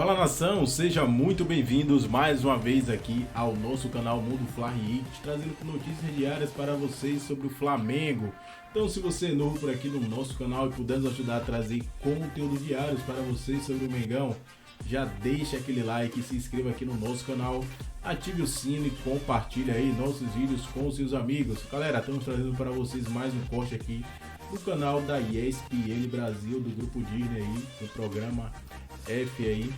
Fala nação, sejam muito bem-vindos mais uma vez aqui ao nosso canal Mundo Fla React, trazendo notícias diárias para vocês sobre o Flamengo. Então, se você é novo por aqui no nosso canal e puder nos ajudar a trazer conteúdos diários para vocês sobre o Mengão, já deixa aquele like, se inscreva aqui no nosso canal, ative o sino e compartilhe aí nossos vídeos com seus amigos. Galera, estamos trazendo para vocês mais um corte aqui do canal da ESPN Brasil, do Grupo Disney aí, do programa F aí,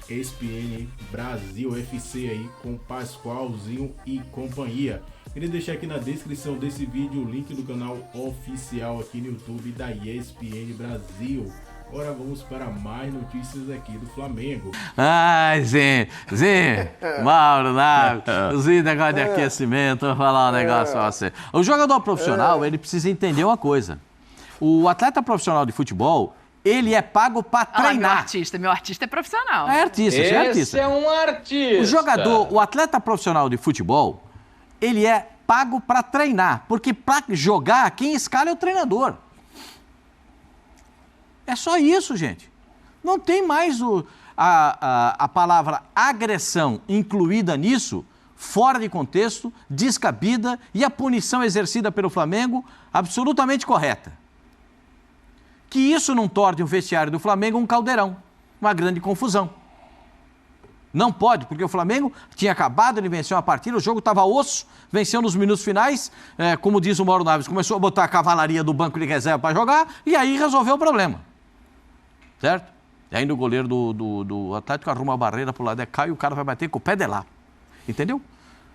ESPN Brasil FC aí, com Pascoalzinho e companhia. Queria deixar aqui na descrição desse vídeo o link do canal oficial aqui no YouTube da ESPN Brasil. Agora vamos para mais notícias aqui do Flamengo. Ai, Zinho, Mauro, Zinho, negócio de aquecimento, vou falar um negócio pra você. O jogador profissional, ele precisa entender uma coisa. O atleta profissional de futebol, ele é pago para treinar. Meu artista é profissional. É artista, Esse é artista. é um artista. O jogador, o atleta profissional de futebol, ele é pago para treinar, porque para jogar, quem escala é o treinador. É só isso, gente. Não tem mais a palavra agressão incluída nisso, fora de contexto, descabida, e a punição exercida pelo Flamengo absolutamente correta. Que isso não torne o vestiário do Flamengo um caldeirão, uma grande confusão. Não pode, porque o Flamengo tinha acabado de vencer uma partida, o jogo estava osso, venceu nos minutos finais, como diz o Mauro Naves, começou a botar a cavalaria do banco de reserva para jogar, e aí resolveu o problema. Certo? E ainda o goleiro do Atlético arruma a barreira para o lado, cai e o cara vai bater com o pé de lá. Entendeu?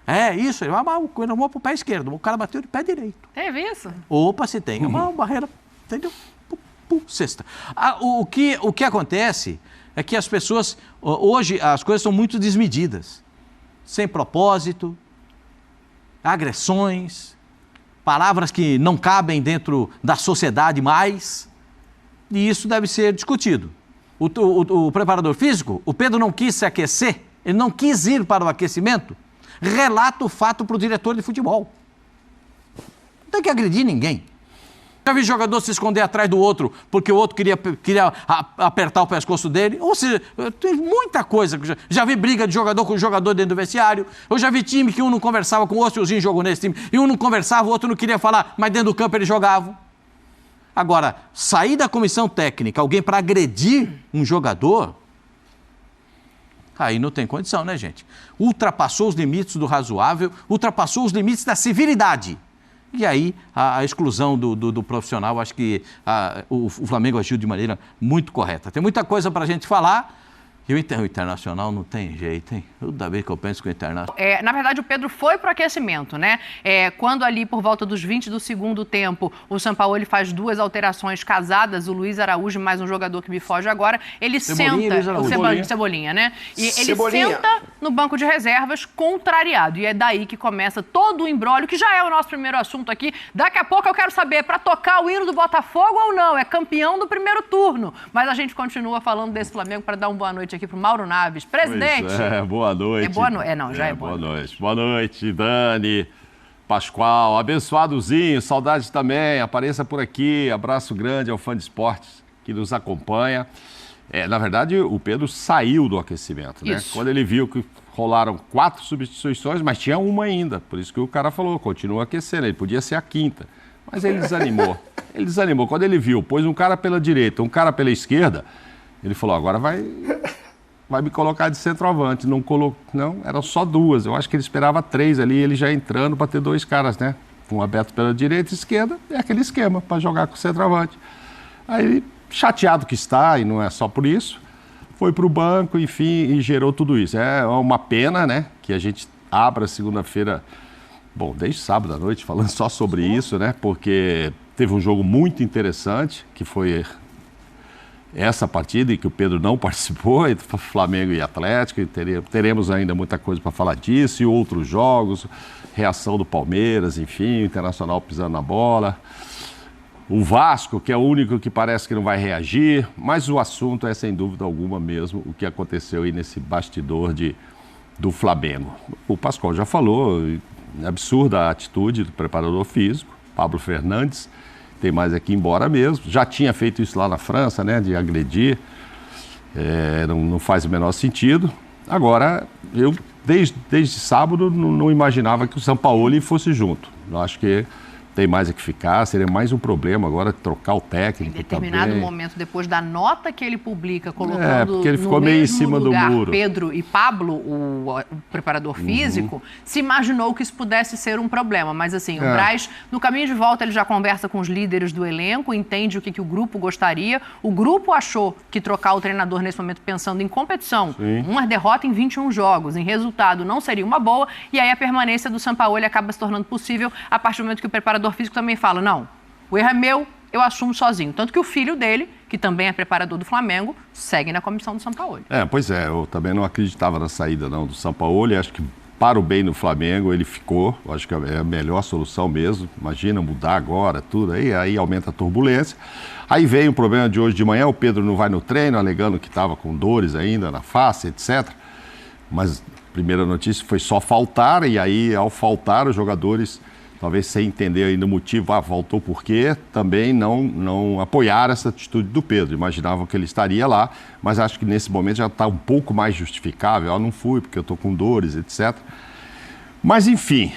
É isso, ele arrumou para o pé esquerdo, o cara bateu de pé direito. Teve isso? Opa, se tem uma barreira, entendeu? Sexta. O que acontece é que as pessoas, hoje as coisas são muito desmedidas, sem propósito, agressões, palavras que não cabem dentro da sociedade mais, e isso deve ser discutido. O preparador físico, o Pedro não quis se aquecer, ele não quis ir para o aquecimento, relata o fato para o diretor de futebol. Não tem que agredir ninguém. Já vi jogador se esconder atrás do outro porque o outro queria apertar o pescoço dele. Ou seja, tem muita coisa. Já vi briga de jogador com jogador dentro do vestiário. Eu já vi time que um não conversava com o outro, o Zinho jogou nesse time, e um não conversava, o outro não queria falar, mas dentro do campo eles jogavam. Agora, sair da comissão técnica, alguém para agredir um jogador, aí não tem condição, né, gente? Ultrapassou os limites do razoável, ultrapassou os limites da civilidade. E aí, a exclusão do profissional, acho que o Flamengo agiu de maneira muito correta. Tem muita coisa para a gente falar, e o Internacional não tem jeito, hein? Toda vez que eu penso com o Internacional... Na verdade, o Pedro foi para o aquecimento, né? Quando ali, por volta dos 20 do segundo tempo, o Sampaoli faz duas alterações casadas, o Luiz Araújo, mais um jogador que me foge agora, ele senta... O Cebolinha, né? E ele senta no banco de reservas contrariado. E é daí que começa todo o imbróglio, que já é o nosso primeiro assunto aqui. Daqui a pouco eu quero saber, para tocar o hino do Botafogo ou não? É campeão do primeiro turno. Mas a gente continua falando desse Flamengo para dar uma boa noite aqui para o Mauro Naves. Presidente! Boa noite. É boa noite. Não, já é boa noite. Boa noite, Dani, Pascoal, abençoadozinho, saudades também, apareça por aqui, abraço grande ao fã de esportes que nos acompanha. Na verdade, o Pedro saiu do aquecimento, né? Isso. Quando ele viu que rolaram 4 substituições, mas tinha uma ainda, por isso que o cara falou, continua aquecendo, ele podia ser a 5ª, mas ele desanimou. Ele desanimou, quando ele viu, pôs um cara pela direita, um cara pela esquerda, ele falou, agora vai me colocar de centroavante. Não, eram só 2. Eu acho que ele esperava 3 ali, ele já entrando para ter 2 caras, né? Um aberto pela direita e esquerda, é aquele esquema para jogar com o centroavante. Aí, chateado que está, e não é só por isso, foi para o banco, enfim, e gerou tudo isso. É uma pena, né, que a gente abra segunda-feira, desde sábado à noite, falando só sobre isso, né? Porque teve um jogo muito interessante, que foi... essa partida em que o Pedro não participou, entre Flamengo e Atlético, e teremos ainda muita coisa para falar disso, e outros jogos, reação do Palmeiras, enfim, o Internacional pisando na bola, o Vasco, que é o único que parece que não vai reagir, mas o assunto é, sem dúvida alguma mesmo, o que aconteceu aí nesse bastidor do Flamengo. O Pascoal já falou, absurda a atitude do preparador físico, Pablo Fernandes, tem mais aqui embora mesmo. Já tinha feito isso lá na França, né, de agredir. Não faz o menor sentido. Agora, eu desde sábado não imaginava que o Sampaoli fosse junto. Eu acho que tem mais a que ficar, seria mais um problema agora trocar o técnico. Em determinado momento, depois da nota que ele publica, colocando porque ele ficou meio em cima lugar do muro. Pedro e Pablo, o preparador físico, se imaginou que isso pudesse ser um problema. Mas assim, o Braz, no caminho de volta, ele já conversa com os líderes do elenco, entende o que o grupo gostaria. O grupo achou que trocar o treinador nesse momento pensando em competição, uma derrota em 21 jogos, em resultado, não seria uma boa. E aí a permanência do Sampaoli acaba se tornando possível a partir do momento que o preparador físico também fala, não, o erro é meu, eu assumo sozinho. Tanto que o filho dele, que também é preparador do Flamengo, segue na comissão do Sampaoli. Pois é, eu também não acreditava na saída não do Sampaoli, acho que para o bem do Flamengo ele ficou, acho que é a melhor solução mesmo, imagina mudar agora tudo, aí aumenta a turbulência. Aí veio o problema de hoje de manhã, o Pedro não vai no treino, alegando que estava com dores ainda na face, etc. Mas a primeira notícia foi só faltar, e aí ao faltar os jogadores, talvez sem entender ainda o motivo, voltou por quê, também não apoiaram essa atitude do Pedro. Imaginavam que ele estaria lá, mas acho que nesse momento já está um pouco mais justificável. Eu não fui porque eu estou com dores, etc. Mas, enfim,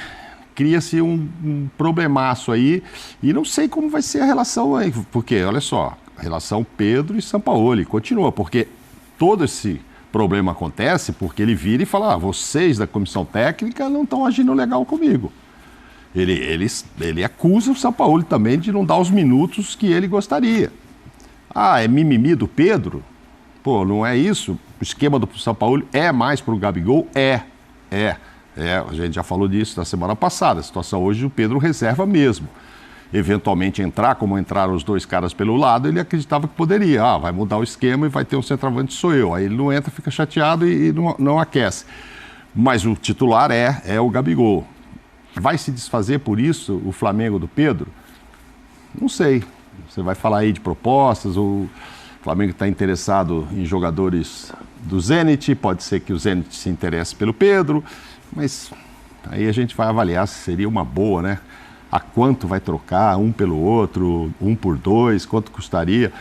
cria-se um problemaço aí e não sei como vai ser a relação aí, porque, olha só, a relação Pedro e Sampaoli continua, porque todo esse problema acontece porque ele vira e fala, vocês da comissão técnica não estão agindo legal comigo. Ele acusa o Sampaoli também de não dar os minutos que ele gostaria. É mimimi do Pedro? Pô, não é isso? O esquema do Sampaoli é mais para o Gabigol? A gente já falou disso na semana passada. A situação hoje, o Pedro reserva mesmo. Eventualmente entrar, como entraram os dois caras pelo lado, ele acreditava que poderia. Vai mudar o esquema e vai ter um centroavante, sou eu. Aí ele não entra, fica chateado e não aquece. Mas o titular é o Gabigol. Vai se desfazer por isso o Flamengo do Pedro? Não sei. Você vai falar aí de propostas, o Flamengo está interessado em jogadores do Zenit, pode ser que o Zenit se interesse pelo Pedro, mas aí a gente vai avaliar se seria uma boa, né? A quanto vai trocar um pelo outro, 1 por 2, quanto custaria?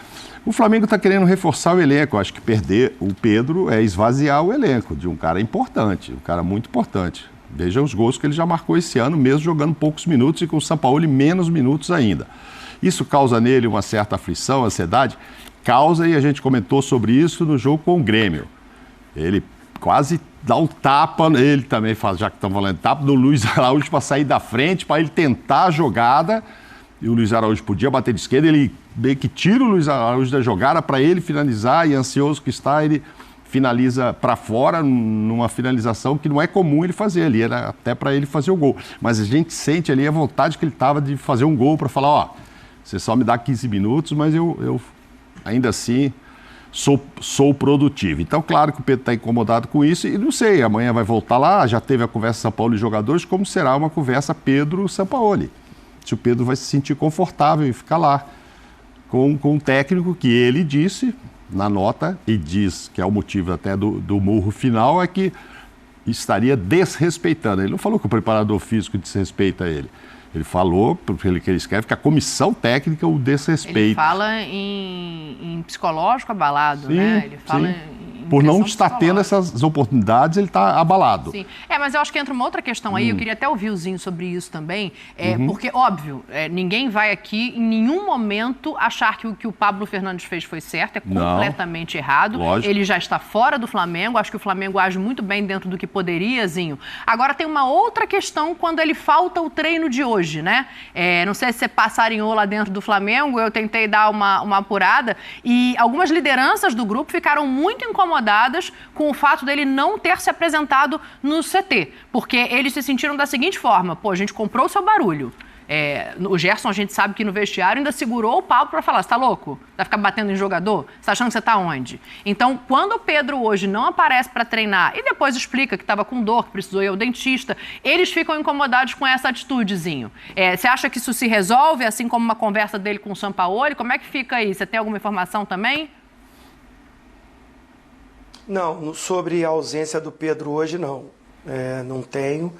O Flamengo está querendo reforçar o elenco. Eu acho que perder o Pedro é esvaziar o elenco de um cara importante, um cara muito importante. Veja os gols que ele já marcou esse ano, mesmo jogando poucos minutos e com o Sampaoli menos minutos ainda. Isso causa nele uma certa aflição, ansiedade? Causa, e a gente comentou sobre isso no jogo com o Grêmio. Ele quase dá um tapa, ele também faz, já que estamos falando, tapa do Luiz Araújo para sair da frente, para ele tentar a jogada. E o Luiz Araújo podia bater de esquerda, ele meio que tira o Luiz Araújo da jogada para ele finalizar, e ansioso que está, ele finaliza para fora, numa finalização que não é comum ele fazer ali, era até para ele fazer o gol. Mas a gente sente ali a vontade que ele estava de fazer um gol para falar, você só me dá 15 minutos, mas eu ainda assim sou produtivo. Então, claro que o Pedro está incomodado com isso e não sei, amanhã vai voltar lá, já teve a conversa São Paulo e jogadores, como será uma conversa Pedro-Sampaoli? Se o Pedro vai se sentir confortável em ficar lá com um técnico que ele disse na nota, e diz que é o motivo até do murro final, é que estaria desrespeitando. Ele não falou que o preparador físico desrespeita ele. Ele falou, porque ele escreve, que a comissão técnica o desrespeita. Ele fala em psicológico abalado, sim, né? Ele fala por não estar tendo essas oportunidades, ele está abalado. Sim. Mas eu acho que entra uma outra questão aí, eu queria até ouvir o Zinho sobre isso também, porque, óbvio, ninguém vai aqui em nenhum momento achar que o que o Pablo Fernandes fez foi certo, é completamente errado. Lógico. Ele já está fora do Flamengo, acho que o Flamengo age muito bem dentro do que poderia, Zinho. Agora tem uma outra questão quando ele falta o treino de hoje, né? Não sei se você passarinhou lá dentro do Flamengo, eu tentei dar uma apurada, e algumas lideranças do grupo ficaram muito incomodadas com o fato dele não ter se apresentado no CT, porque eles se sentiram da seguinte forma, a gente comprou o seu barulho. O Gerson, a gente sabe que no vestiário ainda segurou o Pablo para falar, você tá louco? Vai ficar batendo em jogador? Você tá achando que você tá onde? Então, quando o Pedro hoje não aparece para treinar e depois explica que estava com dor, que precisou ir ao dentista, eles ficam incomodados com essa atitudezinho. Você acha que isso se resolve, assim como uma conversa dele com o Sampaoli? Como é que fica aí? Você tem alguma informação também? Não, sobre a ausência do Pedro hoje, não. Não tenho.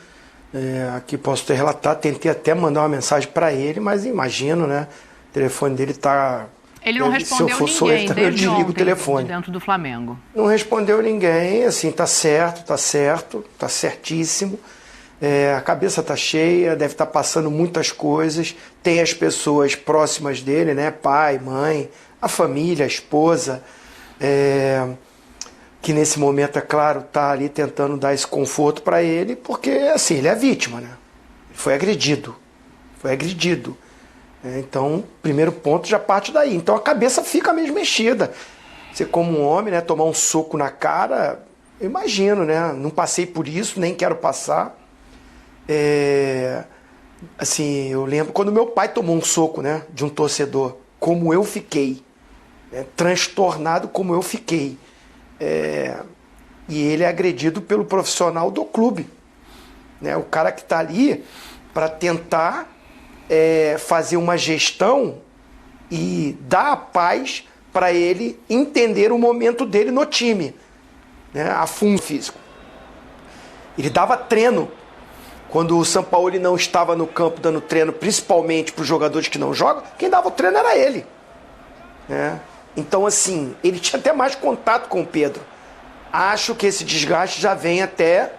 Aqui posso ter relatado, tentei até mandar uma mensagem para ele, mas imagino, né? O telefone dele está Ele não respondeu ninguém desde ontem, de dentro do Flamengo. Não respondeu ninguém, assim, tá certíssimo. A cabeça tá cheia, deve estar passando muitas coisas. Tem as pessoas próximas dele, né? Pai, mãe, a família, a esposa, que nesse momento, é claro, tá ali tentando dar esse conforto para ele, porque, assim, ele é vítima, né? Foi agredido. Então, o primeiro ponto já parte daí. Então, a cabeça fica mesmo mexida. Você, como um homem, né, tomar um soco na cara, eu imagino, né? Não passei por isso, nem quero passar. Assim, eu lembro quando meu pai tomou um soco, né, de um torcedor, como eu fiquei. Transtornado como eu fiquei. E ele é agredido pelo profissional do clube. Né? O cara que está ali para tentar fazer uma gestão e dar a paz para ele entender o momento dele no time, né? A fundo físico. Ele dava treino quando o Sampaoli não estava no campo dando treino, principalmente para os jogadores que não jogam. Quem dava o treino era ele, né? Então, assim, ele tinha até mais contato com o Pedro. Acho que esse desgaste já vem até...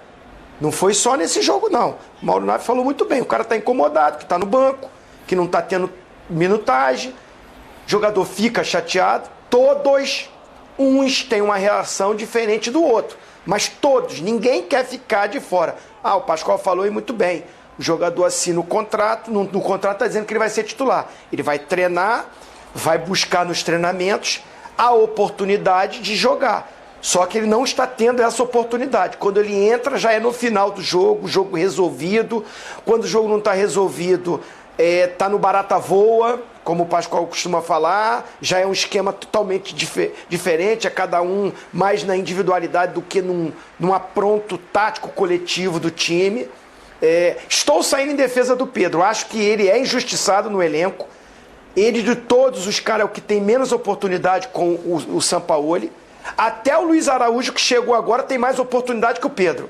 Não foi só nesse jogo, não. O Mauro Naves falou muito bem. O cara está incomodado, que está no banco, que não está tendo minutagem. O jogador fica chateado. Todos, uns têm uma reação diferente do outro. Mas todos, ninguém quer ficar de fora. O Pascoal falou e muito bem. O jogador assina o contrato, no contrato está dizendo que ele vai ser titular. Ele vai treinar, vai buscar nos treinamentos a oportunidade de jogar. Só que ele não está tendo essa oportunidade. Quando ele entra, já é no final do jogo, o jogo resolvido. Quando o jogo não está resolvido, está no barata voa, como o Pascoal costuma falar. Já é um esquema totalmente diferente, é cada um mais na individualidade do que num apronto tático coletivo do time. Estou saindo em defesa do Pedro. Acho que ele é injustiçado no elenco. Ele, de todos os caras, é o que tem menos oportunidade com o Sampaoli. Até o Luiz Araújo, que chegou agora, tem mais oportunidade que o Pedro.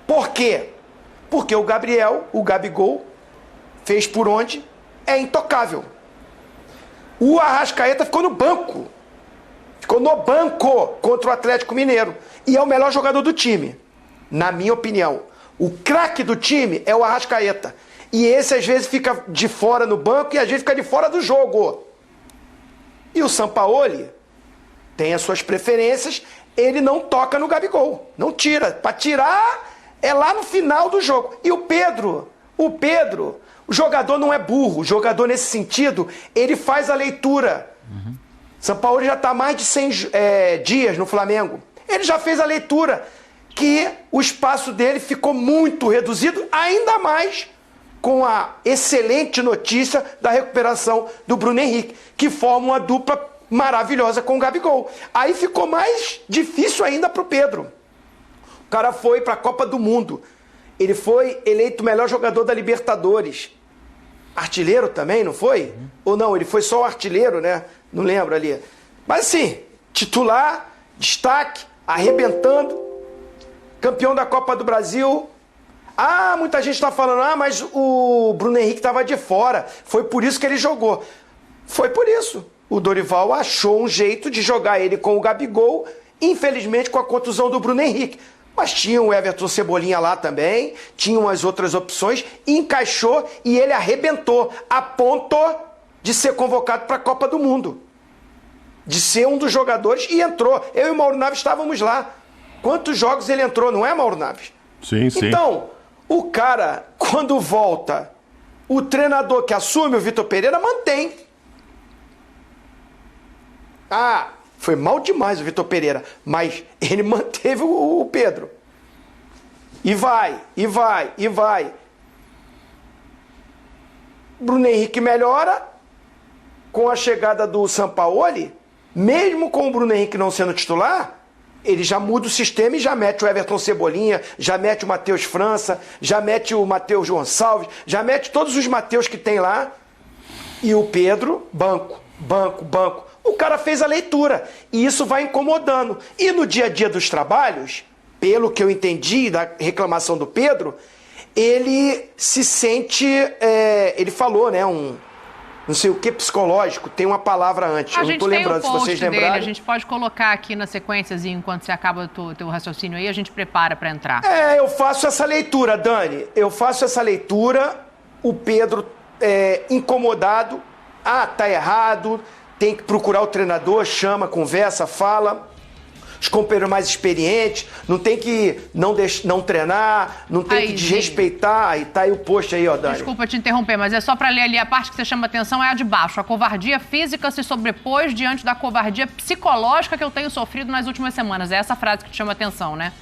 Por quê? Porque o Gabigol, fez por onde? É intocável. O Arrascaeta ficou no banco. Ficou no banco contra o Atlético Mineiro. E é o melhor jogador do time, na minha opinião. O craque do time é o Arrascaeta. E esse, às vezes, fica de fora no banco e às vezes fica de fora do jogo. E o Sampaoli tem as suas preferências, ele não toca no Gabigol, não tira. Para tirar é lá no final do jogo. E o Pedro, o jogador não é burro, o jogador nesse sentido, ele faz a leitura. Sampaoli já está há mais de 100 dias no Flamengo. Ele já fez a leitura que o espaço dele ficou muito reduzido, ainda mais com a excelente notícia da recuperação do Bruno Henrique, que forma uma dupla maravilhosa com o Gabigol. Aí ficou mais difícil ainda para o Pedro. O cara foi para a Copa do Mundo. Ele foi eleito o melhor jogador da Libertadores. Artilheiro também, não foi? Ou não, ele foi só o artilheiro, né? Não lembro ali. Mas assim, titular, destaque, arrebentando. Campeão da Copa do Brasil. Muita gente está falando, mas o Bruno Henrique estava de fora. Foi por isso que ele jogou. Foi por isso. O Dorival achou um jeito de jogar ele com o Gabigol, infelizmente com a contusão do Bruno Henrique. Mas tinha o Everton Cebolinha lá também, tinham as outras opções, encaixou e ele arrebentou, a ponto de ser convocado para a Copa do Mundo. De ser um dos jogadores e entrou. Eu e o Mauro Naves estávamos lá. Quantos jogos ele entrou, não é, Mauro Naves? Sim, sim. Então, o cara, quando volta, o treinador que assume, o Vitor Pereira, mantém. Foi mal demais o Vitor Pereira, mas ele manteve o Pedro. E vai. Bruno Henrique melhora com a chegada do Sampaoli, mesmo com o Bruno Henrique não sendo titular, ele já muda o sistema e já mete o Everton Cebolinha, já mete o Matheus França, já mete o Matheus Gonçalves, já mete todos os Matheus que tem lá. E o Pedro, banco. O cara fez a leitura e isso vai incomodando. E no dia a dia dos trabalhos, pelo que eu entendi da reclamação do Pedro, ele se sente, ele falou, né, não sei o que psicológico, tem uma palavra antes. Eu não estou lembrando, se vocês lembrarem. A gente pode colocar aqui na sequênciazinha, enquanto você acaba o teu raciocínio aí, a gente prepara para entrar. Eu faço essa leitura, Dani. Eu faço essa leitura, o Pedro incomodado, tá errado, tem que procurar o treinador, chama, conversa, fala. Os companheiros mais experientes, não tem que não treinar, não tem que desrespeitar. E tá aí o post aí, ó, Dani. Desculpa te interromper, mas é só para ler ali a parte que você chama atenção, é a de baixo. A covardia física se sobrepôs diante da covardia psicológica que eu tenho sofrido nas últimas semanas. É essa frase que te chama atenção, né?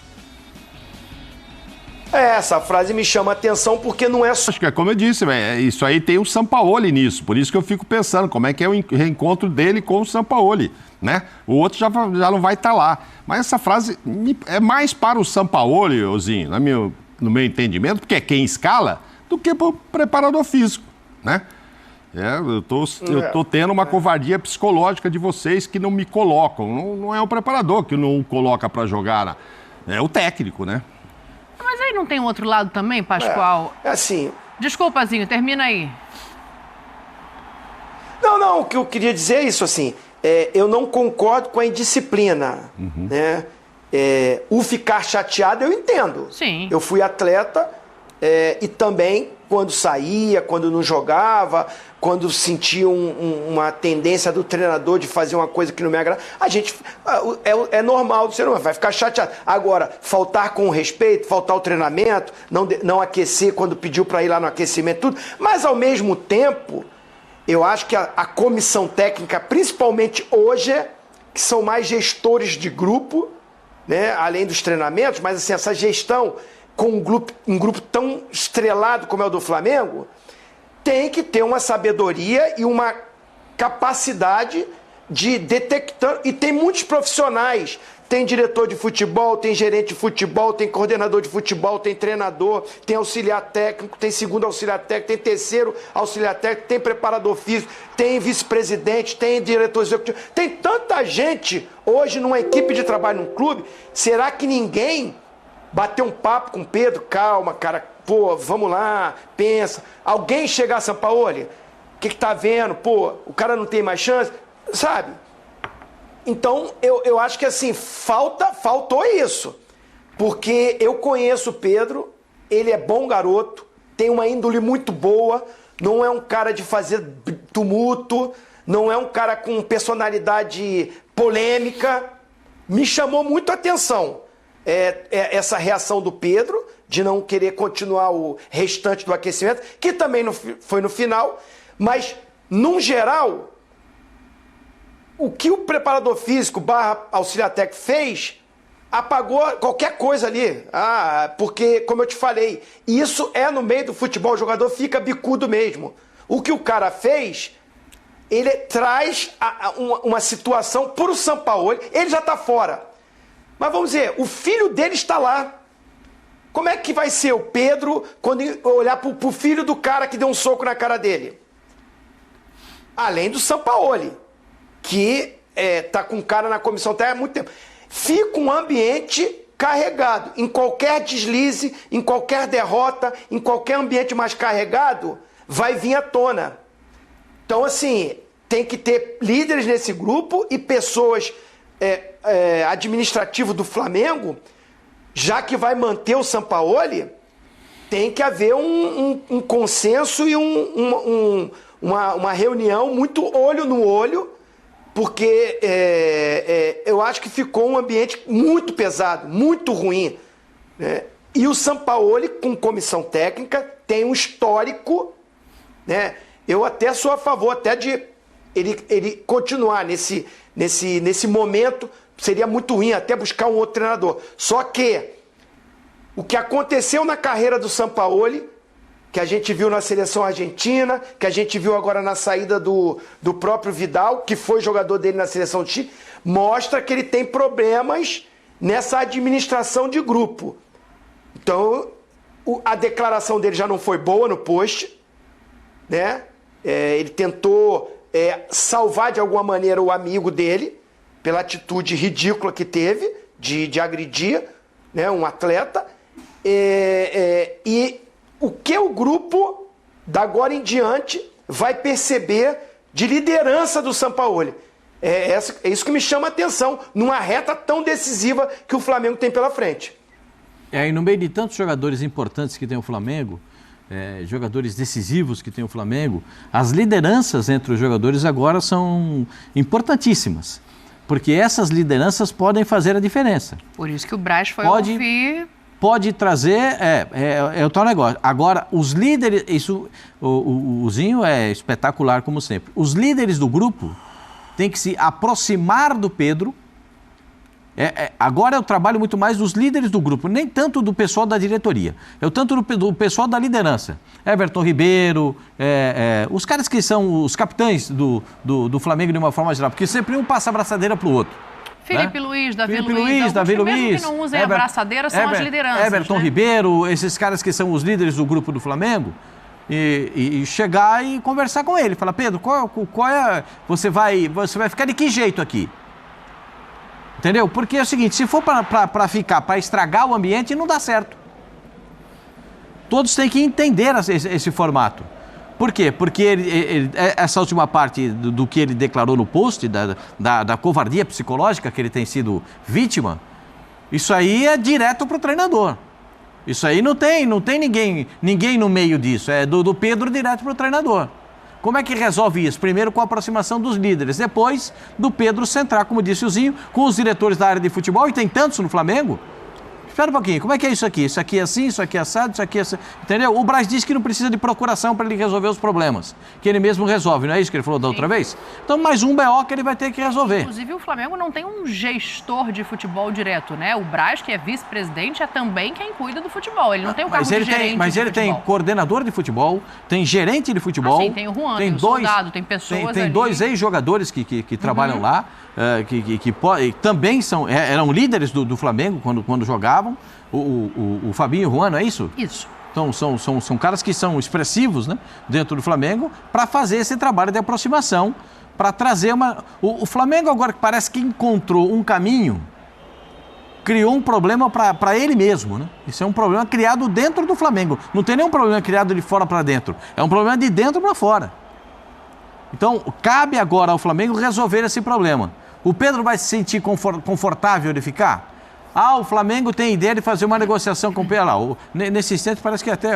Essa frase me chama atenção porque não é só... Acho que é como eu disse, isso aí tem o Sampaoli nisso, por isso que eu fico pensando como é que é o reencontro dele com o Sampaoli, né? O outro já não vai estar lá. Mas essa frase é mais para o Sampaoli, Ozinho, no meu entendimento, porque é quem escala, do que para o preparador físico, né? Eu tô tendo uma covardia psicológica de vocês que não me colocam. Não é o preparador que não coloca para jogar, é o técnico, né? Mas aí não tem um outro lado também, Pascoal? É assim... Desculpa, Zinho, termina aí. Não, o que eu queria dizer é isso, assim... eu não concordo com a indisciplina, né? O ficar chateado eu entendo. Sim. Eu fui atleta e também quando saía, quando não jogava, quando sentia uma tendência do treinador de fazer uma coisa que não me agrada, a gente é normal do ser humano, vai ficar chateado. Agora, faltar com respeito, faltar o treinamento, não aquecer quando pediu para ir lá no aquecimento, tudo, mas ao mesmo tempo... Eu acho que a comissão técnica, principalmente hoje, que são mais gestores de grupo, né, além dos treinamentos, mas assim, essa gestão com um grupo tão estrelado como é o do Flamengo, tem que ter uma sabedoria e uma capacidade de detectar. E tem muitos profissionais. Tem diretor de futebol, tem gerente de futebol, tem coordenador de futebol, tem treinador, tem auxiliar técnico, tem segundo auxiliar técnico, tem terceiro auxiliar técnico, tem preparador físico, tem vice-presidente, tem diretor executivo. Tem tanta gente hoje numa equipe de trabalho num clube. Será que ninguém bateu um papo com o Pedro? Calma, cara, pô, vamos lá, pensa. Alguém chegar a Sampaoli? O que tá vendo? Pô, o cara não tem mais chance? Sabe? Então, eu acho que assim, faltou isso. Porque eu conheço o Pedro, ele é bom garoto, tem uma índole muito boa, não é um cara de fazer tumulto, não é um cara com personalidade polêmica. Me chamou muito a atenção essa reação do Pedro, de não querer continuar o restante do aquecimento, que também não foi no final, mas, num geral... O que o preparador físico / auxiliar técnico fez, apagou qualquer coisa ali. Porque, como eu te falei, isso é no meio do futebol, o jogador fica bicudo mesmo. O que o cara fez, ele traz uma situação para o Sampaoli, ele já está fora. Mas vamos dizer, o filho dele está lá. Como é que vai ser o Pedro quando olhar para o filho do cara que deu um soco na cara dele? Além do Sampaoli, que tá com o cara na comissão técnica há muito tempo. Fica um ambiente carregado. Em qualquer deslize, em qualquer derrota, em qualquer ambiente mais carregado, vai vir à tona. Então, assim, tem que ter líderes nesse grupo e pessoas administrativas do Flamengo, já que vai manter o Sampaoli, tem que haver um consenso e uma reunião muito olho no olho, porque eu acho que ficou um ambiente muito pesado, muito ruim, né? E o Sampaoli, com comissão técnica, tem um histórico, né? Eu até sou a favor até de ele continuar nesse momento. Seria muito ruim até buscar um outro treinador. Só que o que aconteceu na carreira do Sampaoli, que a gente viu na seleção argentina, que a gente viu agora na saída do próprio Vidal, que foi jogador dele na seleção do Chile, mostra que ele tem problemas nessa administração de grupo. Então, a declaração dele já não foi boa no post, né? Ele tentou salvar de alguma maneira o amigo dele, pela atitude ridícula que teve de agredir, né, um atleta. E o que o grupo, da agora em diante, vai perceber de liderança do Sampaoli. É isso que me chama a atenção, numa reta tão decisiva que o Flamengo tem pela frente. E no meio de tantos jogadores importantes que tem o Flamengo, jogadores decisivos que tem o Flamengo, as lideranças entre os jogadores agora são importantíssimas, porque essas lideranças podem fazer a diferença. Por isso que o Braz foi ouvir... Pode trazer, é o tal negócio. Agora, os líderes, o Zinho é espetacular como sempre. Os líderes do grupo têm que se aproximar do Pedro. Agora eu trabalho muito mais dos líderes do grupo, nem tanto do pessoal da diretoria. Eu tanto do pessoal da liderança. Everton Ribeiro, os caras que são os capitães do Flamengo de uma forma geral, porque sempre um passa a braçadeira para o outro. Felipe Luiz, Davi Luiz, mesmo que não usem a braçadeira, são as lideranças. Everton Ribeiro, esses caras que são os líderes do grupo do Flamengo, e chegar e conversar com ele. Falar, Pedro, qual é... Você vai ficar de que jeito aqui? Entendeu? Porque é o seguinte, se for para estragar o ambiente, não dá certo. Todos têm que entender esse formato. Por quê? Porque essa última parte do que ele declarou no post, da covardia psicológica que ele tem sido vítima, isso aí é direto para o treinador. Isso aí não tem ninguém no meio disso, é do Pedro direto para o treinador. Como é que resolve isso? Primeiro com a aproximação dos líderes, depois do Pedro centrar, como disse o Zinho, com os diretores da área de futebol, e tem tantos no Flamengo. Espera um pouquinho, como é que é isso aqui? Isso aqui é assim, isso aqui é assado, isso aqui é assim. Entendeu? O Braz disse que não precisa de procuração para ele resolver os problemas, que ele mesmo resolve, não é isso que ele falou da outra vez? Então, mais um BO que ele vai ter que resolver. Inclusive, o Flamengo não tem um gestor de futebol direto, né? O Braz, que é vice-presidente, é também quem cuida do futebol. Ele não tem o cargo de gerente Mas ele tem coordenador de futebol, tem gerente de futebol. Sim, tem o Juan, tem o Soldado, tem pessoas Tem dois ex-jogadores que trabalham lá, que também eram líderes do Flamengo quando jogavam. O Fabinho e o Juan, não é isso? Isso. Então, são caras que são expressivos, né, dentro do Flamengo, para fazer esse trabalho de aproximação, para trazer uma... O Flamengo agora que parece que encontrou um caminho, criou um problema para ele mesmo, né? Isso é um problema criado dentro do Flamengo. Não tem nenhum problema criado de fora para dentro. É um problema de dentro para fora. Então, cabe agora ao Flamengo resolver esse problema. O Pedro vai se sentir confortável de ficar? O Flamengo tem ideia de fazer uma negociação com o Pedro. Nesse instante parece que até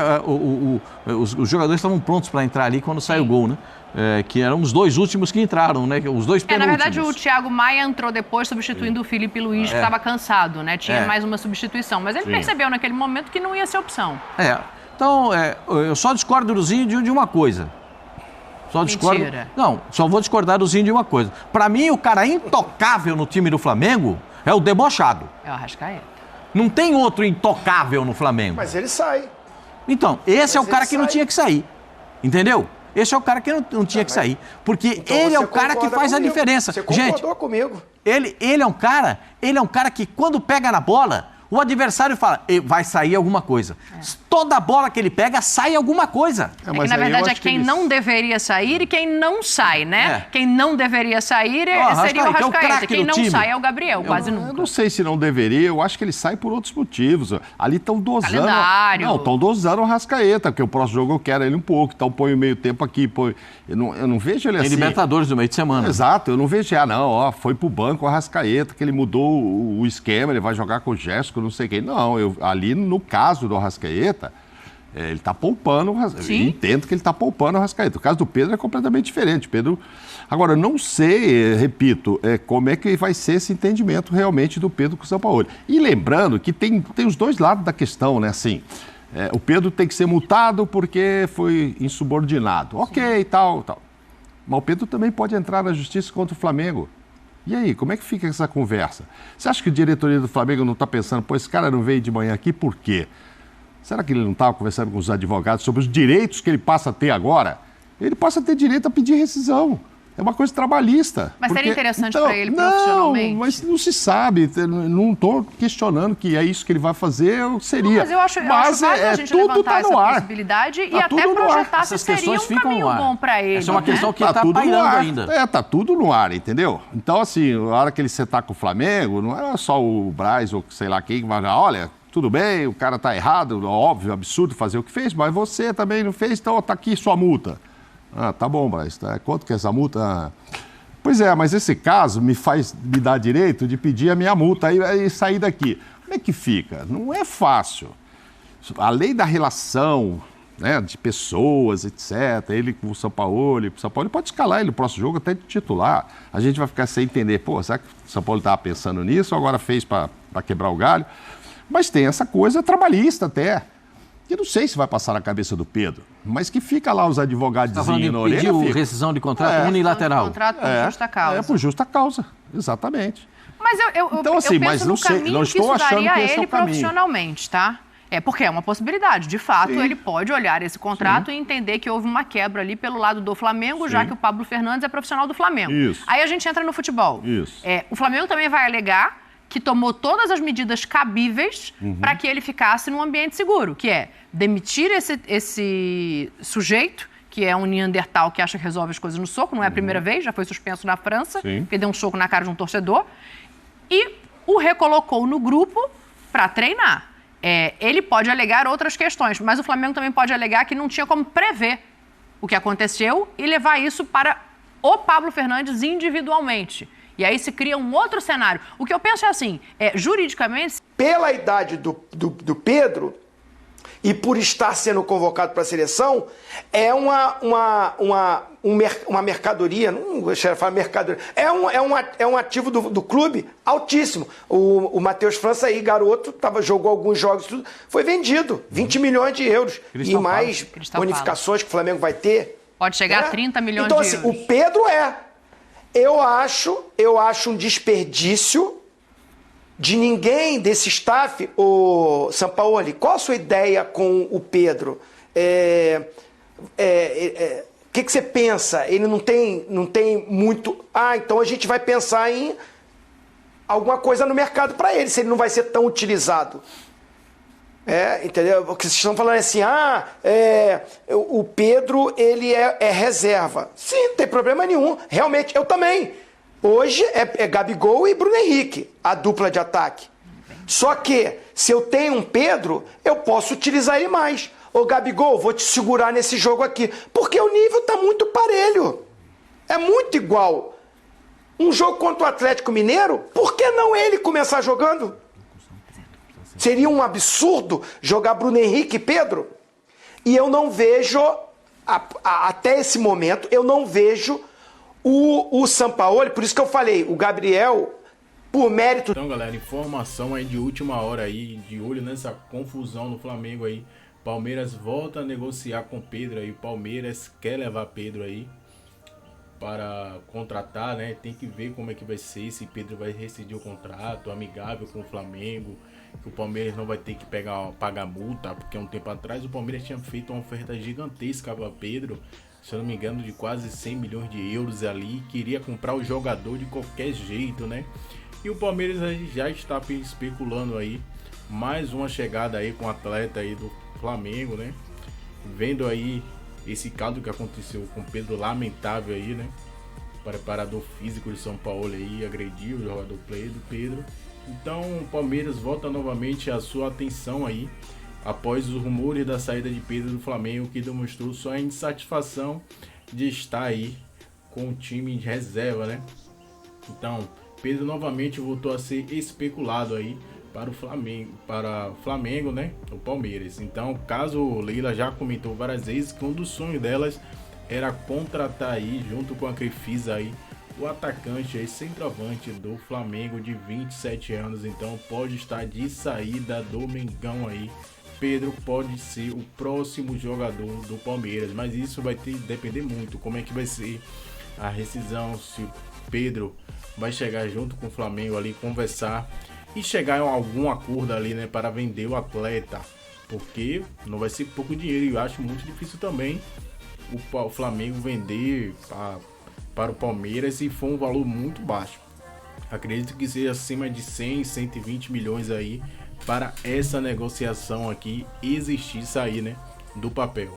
os jogadores estavam prontos para entrar ali quando saiu o gol, né? Que eram os dois últimos que entraram, né? Os dois penúltimos. Na verdade, o Thiago Maia entrou depois substituindo o Felipe Luiz, que estava cansado, né? Tinha mais uma substituição. Mas ele percebeu naquele momento que não ia ser opção. Então, eu só discordo do Zinho de uma coisa. Mentira. Não, só vou discordar do Zinho de uma coisa. Para mim, o cara intocável no time do Flamengo é o debochado. É o Arrascaeta. Não tem outro intocável no Flamengo. Mas ele sai. Então, esse é o cara que não tinha que sair. Entendeu? Esse é o cara que não tinha que sair. Porque então ele é o cara que faz a diferença. Você concordou comigo. Ele é um cara que quando pega na bola, o adversário fala, vai sair alguma coisa. Toda bola que ele pega, sai alguma coisa. Que, na verdade, é quem não deveria sair e quem não sai, né? Quem não deveria sair seria o Arrascaeta. Quem não sai é o Gabriel, quase nunca. Eu não sei se não deveria, eu acho que ele sai por outros motivos. Ali estão dosando... Calendário. Não, estão dosando o Arrascaeta, porque o próximo jogo eu quero ele um pouco, então põe o meio tempo aqui, eu não vejo ele assim... Tem Libertadores no meio de semana. Exato, eu não vejo, foi pro banco o Arrascaeta, que ele mudou o esquema, ele vai jogar com o Jéssico, não sei quem. Não, ali no caso do Arrascaeta, ele está poupando, eu entendo que ele está poupando o Arrascaeta. O caso do Pedro é completamente diferente. Agora, eu não sei, repito, como é que vai ser esse entendimento realmente do Pedro com o Sampaoli. E lembrando que tem os dois lados da questão, né? Assim, o Pedro tem que ser multado porque foi insubordinado. Ok, tal. Mas o Pedro também pode entrar na justiça contra o Flamengo. E aí, como é que fica essa conversa? Você acha que a diretoria do Flamengo não está pensando, esse cara não veio de manhã aqui por quê? Será que ele não estava conversando com os advogados sobre os direitos que ele passa a ter agora? Ele passa a ter direito a pedir rescisão. É uma coisa trabalhista. Mas seria interessante para ele profissionalmente? Não, mas não se sabe. Não estou questionando que é isso que ele vai fazer, seria. Não, mas eu acho válido a gente levantar essa possibilidade e até projetar se seria um caminho bom para ele. Essa é uma questão que está pairando ainda. Está tudo no ar, entendeu? Então, assim, na hora que ele sentar com o Flamengo, não é só o Braz ou sei lá quem que vai falar, olha, tudo bem, o cara está errado, óbvio, absurdo fazer o que fez, mas você também não fez, então está aqui sua multa. Ah, tá bom, mas quanto que é essa multa? Ah. Pois é, mas esse caso me dá direito de pedir a minha multa e sair daqui. Como é que fica? Não é fácil. A lei da relação, né, de pessoas, etc. Ele com o Sampaoli pode escalar ele no próximo jogo até de titular. A gente vai ficar sem entender, pô, será que o São Paulo estava pensando nisso ou agora fez para quebrar o galho? Mas tem essa coisa trabalhista até, que não sei se vai passar na cabeça do Pedro, mas que fica lá os advogados na orelha. Pediu rescisão de contrato unilateral. Contrato por justa causa. Por justa causa, exatamente. Mas então, assim, eu penso no caminho que isso daria a ele profissionalmente, tá? Porque é uma possibilidade. De fato, ele pode olhar esse contrato e entender que houve uma quebra ali pelo lado do Flamengo, já que o Pablo Fernandes é profissional do Flamengo. Isso. Aí a gente entra no futebol. Isso. O Flamengo também vai alegar que tomou todas as medidas cabíveis para que ele ficasse num ambiente seguro, que é demitir esse sujeito, que é um neandertal que acha que resolve as coisas no soco, não é a primeira vez, já foi suspenso na França, porque deu um soco na cara de um torcedor, e o recolocou no grupo para treinar. Ele pode alegar outras questões, mas o Flamengo também pode alegar que não tinha como prever o que aconteceu e levar isso para o Pablo Fernandes individualmente. E aí se cria um outro cenário. O que eu penso é assim, juridicamente... Pela idade do Pedro, e por estar sendo convocado para a seleção, é uma mercadoria, não vou falar mercadoria, é um ativo do clube altíssimo. O Matheus França aí, garoto, jogou alguns jogos, tudo, foi vendido, 20 milhões de euros. Crystal e mais Crystal bonificações que o Flamengo vai ter. Pode chegar a 30 milhões então, de euros. Então, assim, o Pedro eu acho um desperdício de ninguém desse staff. O Sampaoli, qual a sua ideia com o Pedro? O que você pensa? Ele não tem muito... então a gente vai pensar em alguma coisa no mercado para ele, se ele não vai ser tão utilizado. Entendeu? Porque vocês estão falando assim, o Pedro, ele é reserva. Sim, não tem problema nenhum. Realmente, eu também. Hoje é Gabigol e Bruno Henrique, a dupla de ataque. Só que, se eu tenho um Pedro, eu posso utilizar ele mais. Ô Gabigol, vou te segurar nesse jogo aqui. Porque o nível tá muito parelho. É muito igual. Um jogo contra o Atlético Mineiro, por que não ele começar jogando? Seria um absurdo jogar Bruno Henrique e Pedro? E eu não vejo, até esse momento, eu não vejo o Sampaoli, por isso que eu falei, o Gabriel, por mérito... Então, galera, informação aí de última hora aí, de olho nessa confusão no Flamengo aí. Palmeiras volta a negociar com Pedro aí, o Palmeiras quer levar Pedro aí para contratar, né? Tem que ver como é que vai ser, se Pedro vai rescindir o contrato, amigável com o Flamengo, que o Palmeiras não vai ter que pagar multa, porque um tempo atrás o Palmeiras tinha feito uma oferta gigantesca para Pedro, se eu não me engano, de quase 100 milhões de euros ali, queria comprar o jogador de qualquer jeito, né? E o Palmeiras já está especulando aí mais uma chegada aí com o atleta aí do Flamengo, né? Vendo aí esse caso que aconteceu com o Pedro, lamentável aí, né? O preparador físico de São Paulo aí agrediu o jogador Pedro. Então o Palmeiras volta novamente a sua atenção aí após os rumores da saída de Pedro do Flamengo, que demonstrou sua insatisfação de estar aí com o time de reserva, né? Então Pedro novamente voltou a ser especulado aí para o Flamengo, né? O Palmeiras. Então, caso Leila já comentou várias vezes que um dos sonhos delas era contratar aí, junto com a Crefisa aí, o atacante aí, centroavante do Flamengo de 27 anos. Então, pode estar de saída do Mengão aí. Pedro pode ser o próximo jogador do Palmeiras, mas isso vai depender muito como é que vai ser a rescisão, se o Pedro vai chegar junto com o Flamengo ali, conversar e chegar em algum acordo ali, né, para vender o atleta, porque não vai ser pouco dinheiro, e eu acho muito difícil também o Flamengo vender para o Palmeiras se for um valor muito baixo. Acredito que seja acima de 100, 120 milhões aí para essa negociação aqui existir, sair, né, do papel.